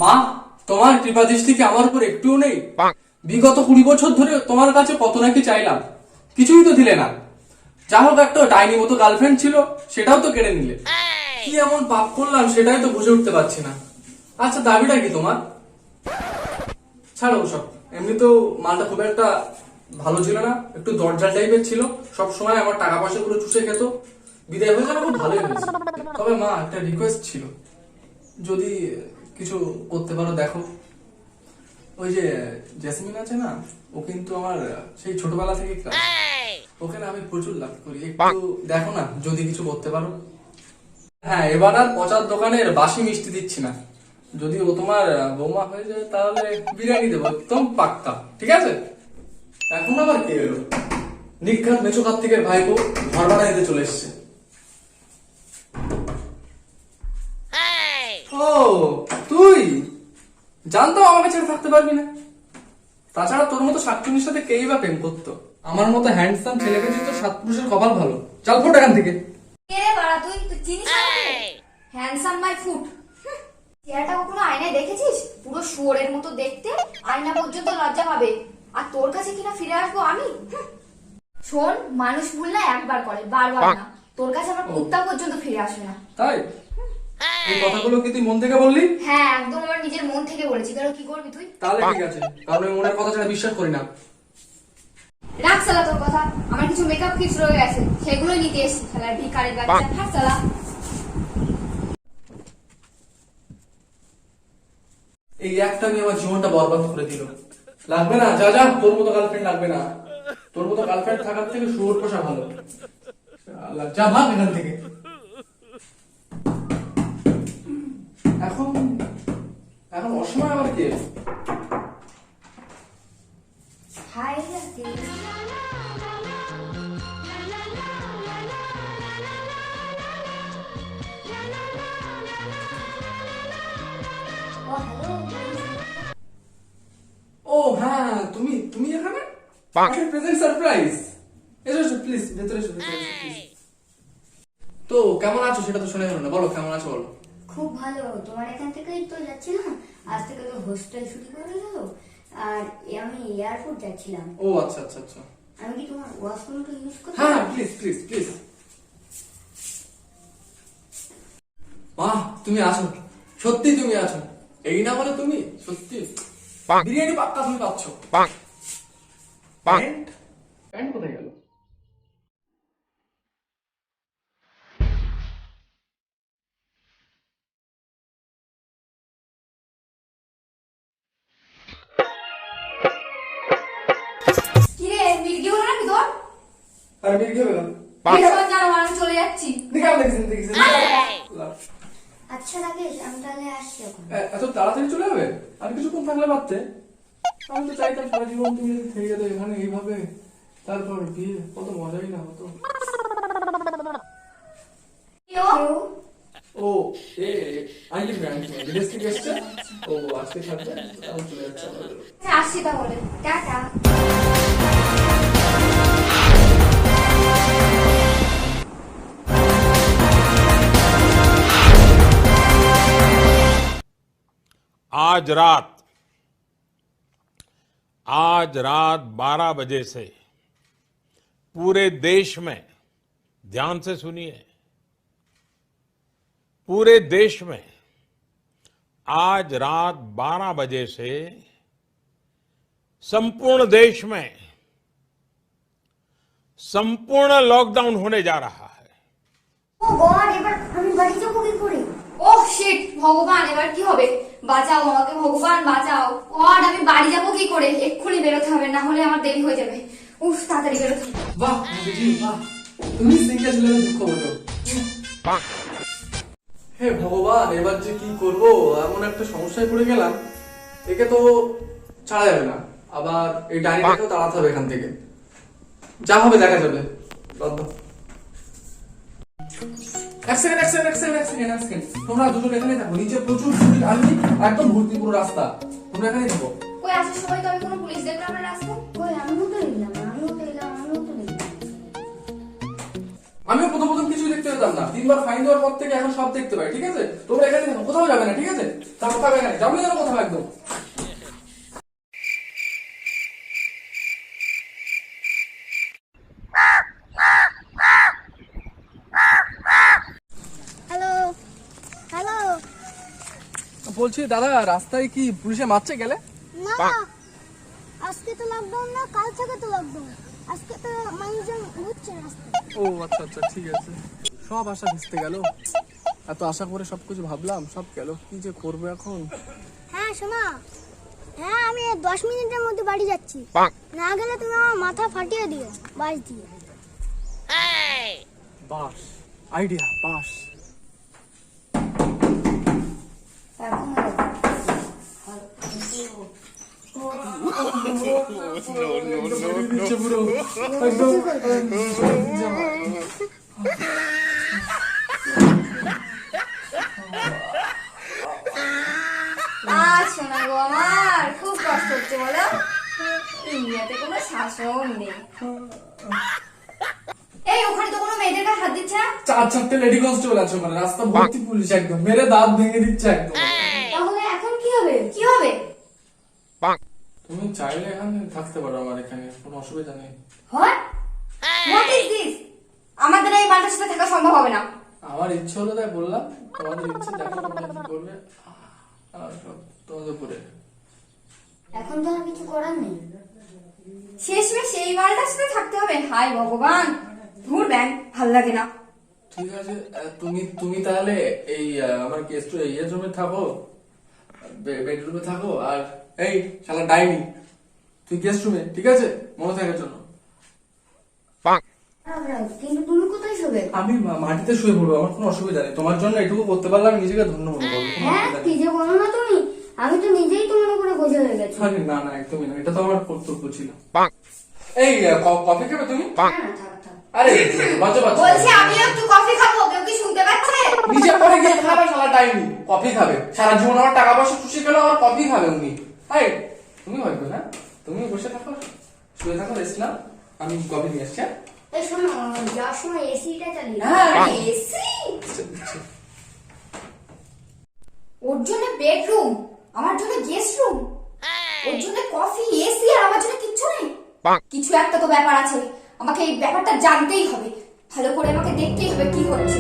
মা, তোমার কৃপা দৃষ্টি কি আমার উপর একটুও নেই? বিগত 20 বছর ধরে তোমার কাছে কত নাকি চাইলাম, কিছুই তো দিলে না। যা হোক, একটা ডাইনি মতো গার্লফ্রেন্ড ছিল, সেটাও তো কেড়ে নিলে। কি এমন পাপ করলাম সেটাই তো বুঝে উঠতে পারছি না। আচ্ছা, দাবিটা কি তোমার? ছাড়ো ওসব। এমনি তো মালটা খুব একটা ভালো ছিল না, একটু দরজাল টাইপের ছিল, সব সময় আমার টাকা পয়সা গুলো চুষে খেত। বিদায় হয়ে যাবে, খুব ভালোই হয়েছে। তবে মা, একটা রিকোয়েস্ট ছিল, যদি কিছু করতে পারো দেখো। ওই যে জেসমিন আছে না, ও কিন্তু আমার সেই ছোটবেলা থেকে ক্লাস, ওখানে আমি প্রচুর লাভ করি। একটু দেখো না, যদি কিছু করতে পারো। হ্যাঁ, এবার আর পচার দোকানের বাসি মিষ্টি দিচ্ছি না। যদি ও তোমার বৌমা হয়ে যায় তাহলে বিরিয়ানি দেবো, একদম পাক্কা। ঠিক আছে? এখন আবার কে এলো? নিঘাত মেচো কার্তিকের ভাইপো ঘর ভাড়া দিতে চলে এসছে। ও, তুই জানতাম আমাকে ছেড়ে থাকতে পারবি না। তাছাড়া তোর মতো শাকচুনির সাথে কেই বা প্রেম করতো? আমার মতো হ্যান্ডসাম ছেলে পেয়েছি তো, সাত পুরুষের কপাল ভালো। চল ফোট এখান থেকে। কে রে বাড়া, তুই চিনিস আমাকে? Handsome my foot. চেহারাটা কখনো আয়নায় দেখেছিস? পুরো শুয়োরের মতো দেখতে, আয়না পর্যন্ত লজ্জা পাবে। আর তোর কাছে কিনা ফিরে আসবো আমি? শোন, মানুষ ভুল না একবার করে, বারবার না। তোর কাছে আমার কুত্তা পর্যন্ত ফিরে আসবে না। তাই? এই কথাগুলো কি তুই মন থেকে বললি? হ্যাঁ, একদম আমার নিজের মন থেকে বলেছি। কারণ কি করবি তুই? তাহলে ঠিক আছে, কারণ আমি মনের কথা ছাড়া বিশ্বাস করি না। রাখ সালা তোর কথা। আমার কিছু মেকআপ কিটস রয়ে গেছে, সেগুলো নিতে এসেছি। শালা ভিখারির বাচ্চা, হাত সালা। এই একটা মেয়ে আমার জীবনটা বরবাদ করে দিল। লাগবে না, যা যা, তোর মতো গার্লফ্রেন্ড লাগবে না। তোর মতো গার্লফ্রেন্ড থাকার থেকে শুয়োর পোষা ভালো। যা ভাগ এখান থেকে। এখন এখন অসময় আবার কে? হাই লাগে। ও হ্যাঁ, তুমি তুমি এখানে? Present surprise. এসো এসো, প্লিজ ভেতরে এসো, ভেতরে এসো প্লিজ। তো কেমন আছো সেটা তো শুনে হলো না, বলো কেমন আছো বলো। খুব ভালো। তোমার এখান থেকেই তো যাচ্ছিলাম, আজ থেকে তো হোস্টেল ছুটি করে গেল, আর আমি এয়ারপোর্ট যাচ্ছিলাম। ও আচ্ছা আচ্ছা আচ্ছা। আমি কি তোমার ওয়াশরুমটা ইউজ করতে হ্যাঁ পারি? Please please please. মা, তুমি আছো, সত্যি তুমি আছো। এই না বলে তুমি সত্যি বিরিয়ানি পাক্কা তুমি পাচ্ছ। প্যান্ট প্যান্ট কোথায় গেল? কি রে, মির্গি হলো নাকি তোর? আর বের গিয়ে গেলাম। এসব জানো, আমি চলে যাচ্ছি। দেখাম দেখেছেন দেখেছেন। আচ্ছা রাকেশ, আমি তাহলে আসছি এখন। এত তাড়াতাড়ি চলে যাবে? আর কিছুক্ষণ থাকলে পারতে। আমি তো চাইতাম সারা জীবন তুমি যদি থেকে যেতে এখানে এইভাবে, তারপর বিয়ে, কত মজাই না হতো। ও এ আন্টি বিদেশ থেকে এসছে। ও আজকে থাকবে, তারপর চলে যাচ্ছে। আসছি তাহলে, টাটা। आज रात 12 बजे से पूरे देश में, ध्यान से सुनिए, पूरे देश में आज रात 12 बजे से संपूर्ण देश में संपूर्ण लॉकडाउन होने जा रहा है। ও গড, এবার আমি বাড়ি যাবো কি করে? ওহ শিট, ভগবান এবার কি হবে? বাঁচাও আমাকে ভগবান, বাঁচাও। গড, আমি বাড়ি যাবো কি করে? এক্ষুনি বেরোতে হবে, না হলে আমার দেরি হয়ে যাবে। উফ, তাড়াতাড়ি বেরোতে হবে। বাহ বেটি বাহ, তুমি সিঙ্গেল ছেলের দুঃখ বোঝো। হে ভগবান, এবার যে কি করব, এমন একটা সমস্যায় পড়ে গেলাম। একে তো ছাড়া যাবে না, আবার এই ডাইনিটাকেও তাড়াতে হবে এখান থেকে। যা হবে দেখা যাবে। বাধ্য। এক সেকেন্ড। তোমরা দুজন এখানে থাকো, নিচে প্রচুর চুরি আনলি, একদম ভর্তি পুরো রাস্তা। তোমরা এখানে থাকো। কই আসার সময় তো আমি কোনো পুলিশ দেখলাম না রাস্তায়। কই আমিও তো এলাম। আমিও প্রথম কিছুই দেখতে পেতাম না, 3বার ফাইন দেওয়ার পর থেকে এখন সব দেখতে পাই। ঠিক আছে, তোমরা এখানে থাকো, কোথাও যাবে না। ঠিক আছে, তা কোথাও যাবে না, যাবে না কোথাও একদম। হ্যালো। বলছি দাদা, রাস্তায় কি পুলিশে মারছে গেলে? না, আজকে তো লকডাউন না, কাল থেকে তো লকডাউন। আজকে তো মানুষজন ঘুরছে রাস্তায়। ও আচ্ছা, ঠিক আছে। সব আশা ভিজতে গেল। এত আশা করে সবকিছু ভাবলাম, সব গেল। কি যে করবো এখন। হ্যাঁ শোনা, হ্যাঁ আমি 10 মিনিটের মধ্যে বাড়ি যাচ্ছি। না গেলে তুমি আমার মাথা ফাটিয়ে দিও বাস দিয়ে। বাস আইডিয়া, বাস। শোনা গো, আমার খুব কষ্ট হচ্ছে বলো। ইন্ডিয়াতে কোনো শাসন নেই। এই ওখানে তো কোনো মেয়েদের গায়ে হাত দিচ্ছে না। 4-4টে লেডি কনস্টেবল আছে, মানে রাস্তা ভর্তি পুলিশ, একদম মেরে দাঁত ভেঙে দিচ্ছে একদম। তাহলে এখন কি হবে? কি হবে? তুমি চাইলে এখানে থাকতে পারো, আমার এখানে কোনো অসুবিধা নেই। What is this? আমাদের এই মানুষের সাথে থাকা সম্ভব হবে না। আমার ইচ্ছে হলো তাই বললাম, তোমাদের ইচ্ছে দেখো তোমরা কি করবে। আর সব তোমাদের উপরে। এখন তো আর কিছু করার নেই। শেষমেশ সেই মালটার সাথে থাকতে হবে। হায় ভগবান, ধুর ব্যাং, ভাল লাগে না। ঠিক আছে, তুমি তাহলে এই আমার গেস্ট রুমে থাকো, বেডরুমে থাকো। আর এই শালা ডাইনি, তুই গেস্ট রুমে। ঠিক আছে, মনে থাকার জন্য। কিন্তু তুমি কোথায় শোবে? আমি মাটিতে শুয়ে পড়বো, আমার কোনো অসুবিধা নেই। তোমার জন্য এটুকু করতে পারলাম, নিজেকে ধন্য মনে করবো। কোনো হ্যাঁ, অসুবিধা কি নেই। যে বলো না তুমি। আমি তো নিজেই তোমার উপরে বোঝা হয়ে গেছি। আরে না, একদমই না, এটা তো আমার কর্তব্য ছিল। এই কফি খাবে তুমি? না, থাক। আরে বাজে বলছি আমিও একটু কফি খাবো, কেউ কি শুনতে পাচ্ছে? নিচে পড়ে গিয়ে খাবে শালা ডাইনি, কফি খাবে। সারা জীবন আমার টাকা পয়সা খুশি খেলো, আর কফি খাবে উনি। এই তুমি হয়তো না, তুমি বসে থাকো, শুয়ে থাকো, রেস্ট নাও, আমি কফি নিয়ে আসছি। হ্যাঁ? এই শোনো, যাওয়ার সময় এসিটা চালিয়ে হ্যাঁ, এসি? ওর জন্য বেডরুম, আমার জন্য গেস্ট রুম, ওর জন্য কফি, এসি, আর আমার জন্য কিচ্ছু নেই। কিছু একটা তো ব্যাপার আছে, আমাকে এই ব্যাপারটা জানতেই হবে, ভালো করে আমাকে দেখতেই হবে কি হচ্ছে।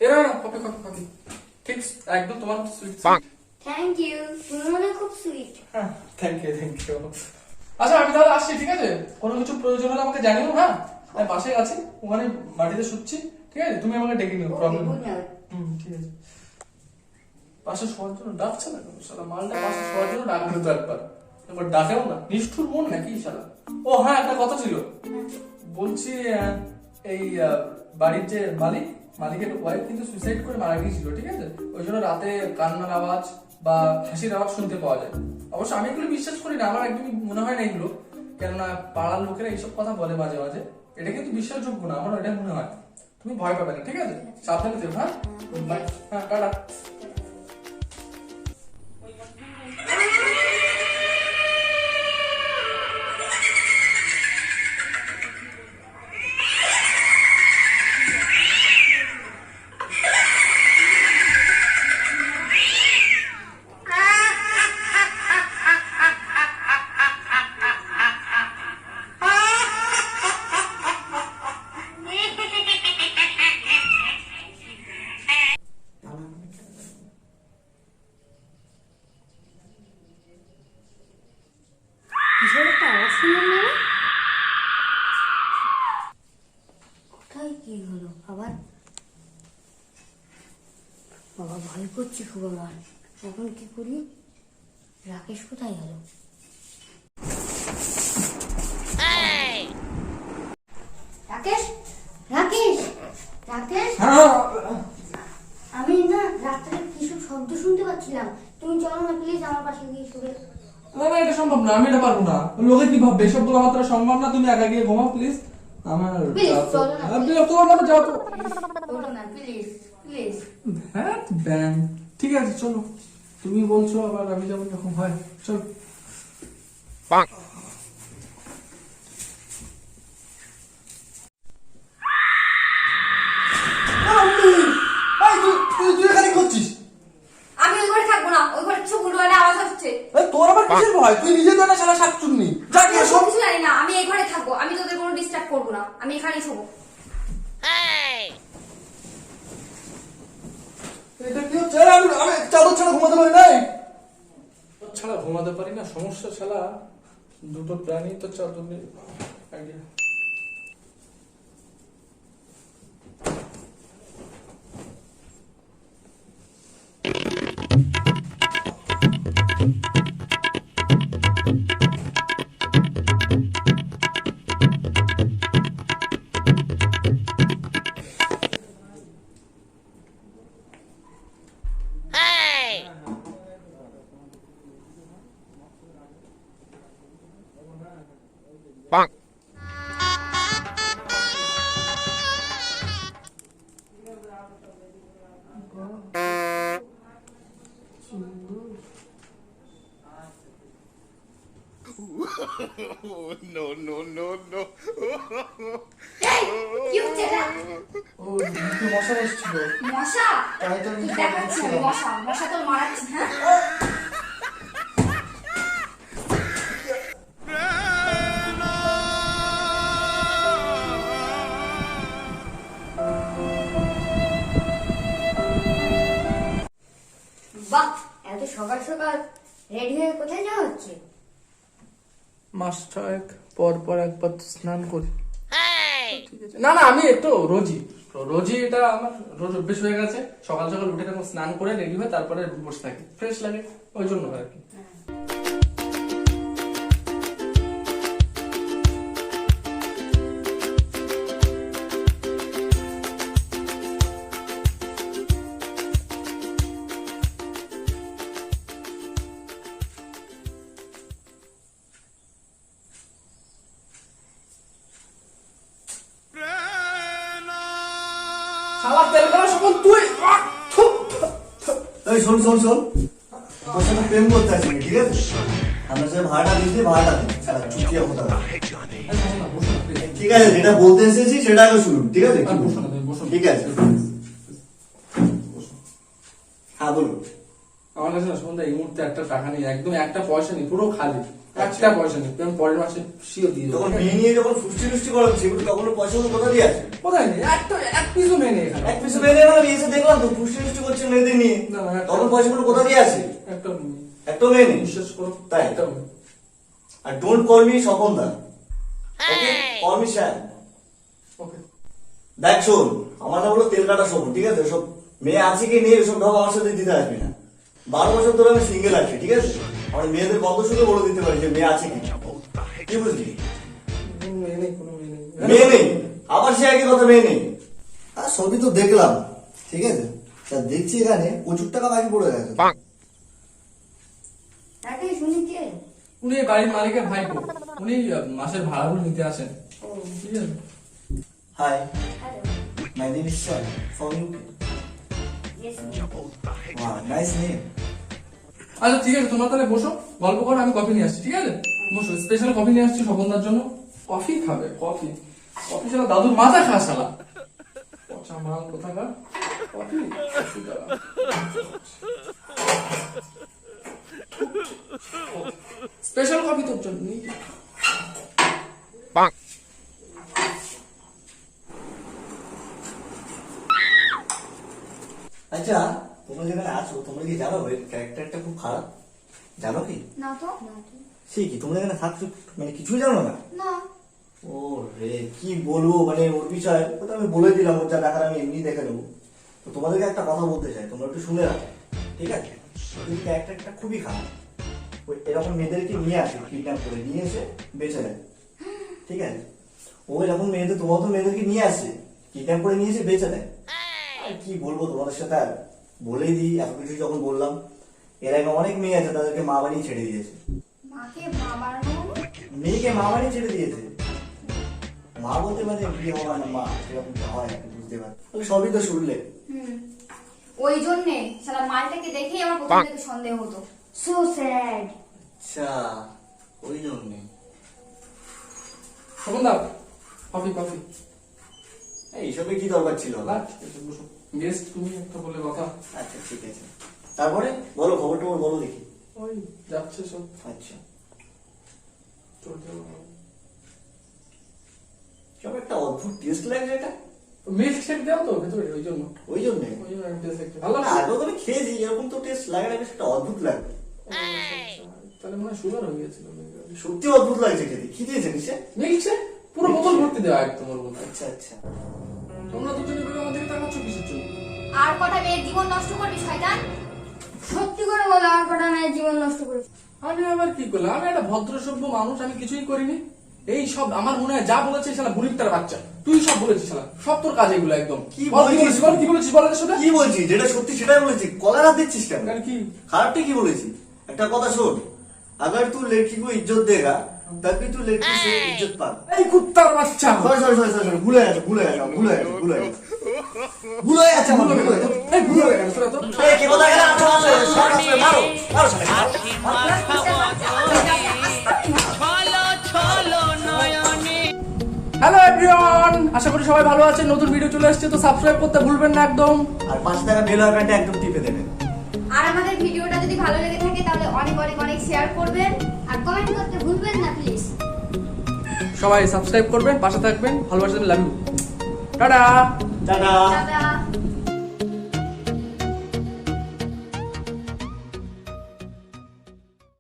এরা কফি ঠিক একদম তোমার সুইট। থ্যাংক ইউ, তুমি মনে হয় খুব সুইট। Thank you. আচ্ছা আমি তাহলে আসছি, ঠিক আছে? কোনো কিছু প্রয়োজন হলে আমাকে জানিও। হ্যাঁ, আমি পাশে আছি, ওখানে মাটিতে শুচ্ছি। ঠিক আছে, তুমি আমাকে ডেকে নিও, প্রবলেম নেই। ঠিক আছে। পাশে শোয়ার জন্য ডাকছে না কেন শালা? মালটা পাশে শোয়ার জন্য ডাকবে তো একবার ডাকেও না। নিষ্ঠুর মন নাকি শালা? ও হ্যাঁ, একটা কথা ছিল। বলছি এই বাড়ির যে মালিকের ওয়াইফ কিন্তু সুইসাইড করে মারা গিয়েছিল। ঠিক আছে, ওই জন্য রাতে কান্নার আওয়াজ বা হাসির আওয়াজ শুনতে পাওয়া যায়। অবশ্য আমি এগুলো বিশ্বাস করি না, আমার একদমই মনে হয় না এগুলো, কেননা পাড়ার লোকেরা এইসব কথা বলে মাঝে মাঝে। এটা কিন্তু বিশ্বাসযোগ্য না, আমার এটা মনে হয়। তুমি ভয় পাবে না, ঠিক আছে? সাবধানে থেকো। হ্যাঁ, বাই। হ্যাঁ, টাটা। কিসের একটা আওয়াজ শুনলাম না? কোথায় কি হলো আবার? বাবা, ভয় করছি খুব আমার। এখন কি করি? রাকেশ কোথায় গেল? রাকেশ, রাকেশ, রাস্তায় কিছু শব্দ শুনতে পাচ্ছিলাম। তুমি চলো না প্লিজ আমার পাশে গিয়ে শুবে। না না, এটা সম্ভব না, আমি এটা পারবো না। লোকে কি ভাববে? এসব বলা মাত্র সম্ভব না। তুমি একা গিয়ে ঘুমাও প্লিজ। আমার Please, যাও তো। চলো না, আর please, তোমার মতো যাও তো। চলো না প্লিজ প্লিজ। হ্যাঁ ব্যাং, ঠিক আছে চলো। তুমি বলছো আবার আমি যাবো যখন হয়, চলো। তুই এখানে কি করছিস? আমি ওই ঘরে থাকবো না, ওই ঘরে কিছু উল্টোপাল্টা আওয়াজ হচ্ছে। তোর আবার কিসের ভয়? তুই নিজে তো না শালা শাকচুন্নি। যা আমি গিয়ে ওসব সব। কিছু জানি না, আমি এই ঘরে থাকবো। আমি তোদের কোনো ডিস্টার্ব করবো না, আমি এখানেই শোবো। এটা কি হচ্ছে? আরে আমি চাদর ছাড়া ঘুমাতে পারি নাই। ছাড়া ঘুমাতে পারি না, সমস্যা ছাড়া দুটো প্রাণী তো চাদর নেই। আইডিয়া। এই, কি হচ্ছে এটা? ও মুখে মশা বসছিল। মশা? তাই তো আমি তুই দেখাচ্ছি আমি মশা, মশা তোর মারাচ্ছি, হ্যাঁ? বাহ, এত সকাল সকাল রেডি হয়ে কোথায় যাওয়া হচ্ছে? মাস ছয়েক পর পর একবার তো স্নান করি। ঠিক আছে। না না, আমি একটু রোজই এটা আমার রোজ অভ্যেস হয়ে গেছে। সকাল সকাল উঠে তখন স্নান করে রেডি হয়ে তারপরে বসে থাকি, ফ্রেশ লাগে ওই জন্য আর কি। শালা তেল করা সকল তুই। এই শোন শোন শোন, তোর সাথে প্রেম করতে আসিনি, ঠিক আছে? আমরা সে ভাড়াটা দিচ্ছি, ভাড়াটা দিই ছাড়া চুটিয়া কথা বলে। ঠিক আছে, যেটা বলতে এসেছি সেটা আগে শুনুন, ঠিক আছে? কি বলবো? ঠিক আছে, হ্যাঁ বলুন। আমার কাছে না সন্ধ্যা এই মুহূর্তে একটা টাকা নেই, একদম একটা পয়সা নেই, পুরো খালি। একটা পয়সা নেই, আমি পরের মাসে শিওর দিয়ে দেবো। তখন মেয়ে নিয়ে যখন ফুষ্টি টুষ্টি করেন সেগুলো তখন পয়সাগুলো কোথা দিয়ে আছে? কোথায় নেই? এক পিসও মেয়ে নেই এখানে। এক পিছু মেয়ে নিয়ে আমি এসে দেখলাম তো ফুষ্টি টুষ্টি করছে মেয়েদের নিয়ে, না, না, একটা- তখন পয়সাগুলো কোথা দিয়ে আছে? একটা মেয়ে। একটা মেয়ে নেই, বিশ্বাস করো, তাই? একটা মেয়ে। আর ডোন্ট কল মি স্বপন দা, okay? Call me Shyam. Okay. দেখ শোন, আমার নাম হলো তেল কাটা স্বপন, ঠিক আছে? সব মেয়ে আছে কি নেই এসব ভাব আমার সাথে দিতে আসবি না। 12 বছর ধরে আমি সিঙ্গেল আছি, ঠিক আছে? আমার মেয়েদের গন্ধ শুনে বলে দিতে পারি যে মেয়ে আছে কি, কি বুঝলি? মেয়ে নেই, কোনো মেয়ে নেই। মেয়ে নেই, আবার সে একই কথা, মেয়ে নেই। আর সবই তো দেখলাম, ঠিক আছে? তা দেখছি এখানে প্রচুর টাকা বাকি পড়ে গেছে। তাকে শুনি কে? উনি এই বাড়ির মালিকের ভাইপো। উনি মাসের ভাড়াগুলো নিতে আসেন। ও, ঠিক আছে। Hi, hello, my name is Shyam from UK. Yes, wow, nice name. আচ্ছা ঠিক আছে, তোমরা তাহলে বসো, গল্প করো, আমি কফি নিয়ে আসছি, ঠিক আছে? বসো, স্পেশাল কফি নিয়ে আসছি স্বপনদার জন্য। কফি খাবে? কফি কফি শালা দাদুর মাথা খা শালা। পচা মাল কোথাকার। কফি কফি দাঁড়া। স্পেশাল কফি তোর জন্য নিয়ে যা। আচ্ছা, তোমরা যেখানে আছো তোমরা কি জানো এর ক্যারেক্টারটা খুব খারাপ? জানো কি? না তো। সে কি তোমরা এখানে থাকছো মানে কিছুই জানো না? না। ও রে, কি বলবো মানে ওর বিষয় ওটা আমি বলে দিলাম, ওর যা দেখার আমি এমনি দেখে নেবো। তো তোমাদেরকে একটা কথা বলতে চাই, তোমরা একটু শুনে রাখো, ঠিক আছে? ওই ক্যারেক্টারটা খুবই খারাপ। ওই এরকম মেয়েদেরকে নিয়ে আসে, কিডন্যাপ করে নিয়ে এসে বেঁচে দেয়, ঠিক আছে? ও এরকম মেয়েদের, তোমার তো মেয়েদেরকে নিয়ে আসে কিডন্যাপ করে নিয়ে এসে বেঁচে দেয়। আর কি বলবো তোমাদের সাথে আর, বলেই দিই, এত কিছু যখন বললাম, এর আগে অনেক মেয়ে আছে তাদেরকে মা বানিয়ে ছেড়ে দিয়েছে। মাকে মা বানানো মানে? মেয়েকে মা বানিয়ে ছেড়ে দিয়েছে। মা বলতে মানে বিয়ে হওয়া না মা, সেরকম হয় আর কি, বুঝতে পারছি। সবই তো শুনলে। ওই জন্যে শালা মালটাকে দেখেই আমার প্রথম থেকে সন্দেহ হতো। So sad. আচ্ছা, ওই জন্যে। স্বপনদা, কফি কফি। এইসবে কি দরকার ছিল? গেস্ট তুমি একটা বলে কথা। আচ্ছা ঠিক আছে, তারপরে বলো, খবর টবর বলো দেখি। ওই যাচ্ছে সব। আচ্ছা, চলছে। সব একটা অদ্ভুত টেস্ট লাগছে এটা। মিল্ক শেক দাও তো ভেতরে, ওই জন্য। ওই জন্যে ওই জন্য টেস্ট দেখতে ভালো না, লাগছে। আগেও তো আমি খেয়েছি, এরকম তো টেস্ট লাগে না, বেশ একটা অদ্ভুত লাগবে। তাহলে মনে হয় সুগার হয়ে গেছিল। সত্যি অদ্ভুত লাগছে খেতে। কি দিয়েছে নিচে? মিল্ক শেক পুরো বোতল ভর্তি দেওয়া একদম ওর মধ্যে। আচ্ছা আচ্ছা, তোমরা দুজনে করে আমাদের তাকাচ্ছ কিসের জন্য? আর কটা মেয়ের জীবন নষ্ট করবি শয়তান? সত্যি করে বলো, আর কটা মেয়ের জীবন নষ্ট করেছে? আমি আবার কি করলাম? আমি একটা ভদ্র সভ্য মানুষ, আমি কিছুই করিনি। এই সব আমার মনে হয় যা বলেছে শালা বুড়িটার বাচ্চা, তুই সব বলেছিস শালা, সব তোর কাজ এগুলো একদম। কি বল, কি বলেছিস? বলেছিস বল, কি বলেছিস বল এর সাথে? কি বলছি? যেটা সত্যি সেটাই বলেছি। কলার হাত দিচ্ছিস কেন? কেন কি? খারাপটা কি বলেছি? একটা কথা শোন, अगर तू लड़की को इज्जत देगा तभी तू लड़की से इज्जत पागा। এই কুত্তার বাচ্চা। সরি, ভুলে গেছে আমার, ভুলে গেছে। এই ভুল হয়ে গেছে তোরা তো। এই কি কথা গেল? মারো হ্যালো এভরিওয়ান, আশা করি সবাই ভালো আছেন। নতুন ভিডিও চলে আসছে, তো সাবস্ক্রাইব করতে ভুলবেন না একদম। আর পাশে থাকা বেল আইকনটা একদম টিপে দেবেন। আর আমাদের ভিডিওটা যদি ভালো লেগে থাকে তাহলে অনেক অনেক অনেক শেয়ার করবেন। আর কমেন্ট করতে ভুলবেন না প্লিজ। সবাই সাবস্ক্রাইব করবেন, পাশে থাকবেন, ভালোবাসা দেবেন। Love you, tata. Tata. Tata.